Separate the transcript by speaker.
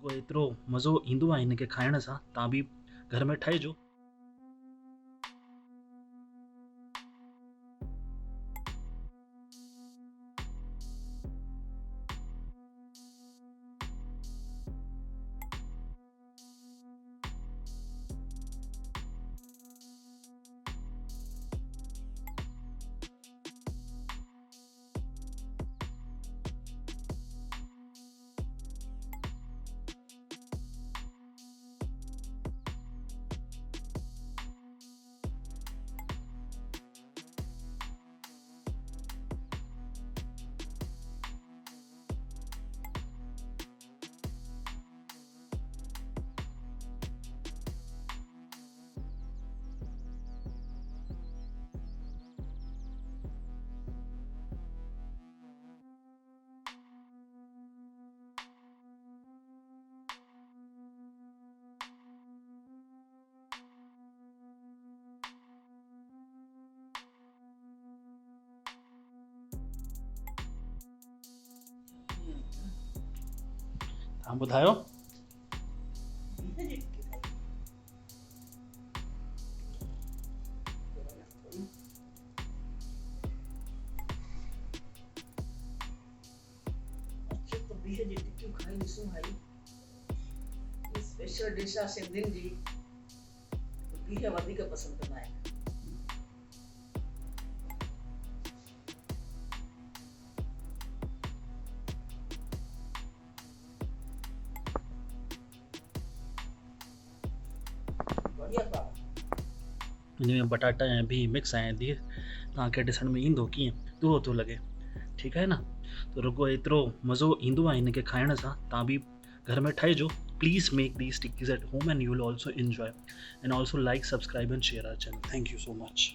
Speaker 1: रुगो एतिरो मज़ो ईंदो आहे हिनखे खाइण सां, तव्हां बि घर में ठाहिजो। तव्हां ॿुधायो?
Speaker 2: बीह जी टिकियूं खाई ॾिसूं भाई, स्पेशल डिश आहे सिंधियुनि जी। बीह वधीक पसंदि कंदा आहिनि। बढ़िया पाव।
Speaker 1: हिन में पटाटा ऐं बिह मिक्स आहिनि। धीअ तव्हांखे ॾिसण में ईंदो कीअं तुरो थो लॻे, ठीकु आहे न? त रुगो एतिरो मज़ो ईंदो आहे हिनखे खाइण सां, तव्हां बि घर में ठाहिजो। Please make these tikkis at home and you will also enjoy. And also like, subscribe and share our channel. Thank you so much.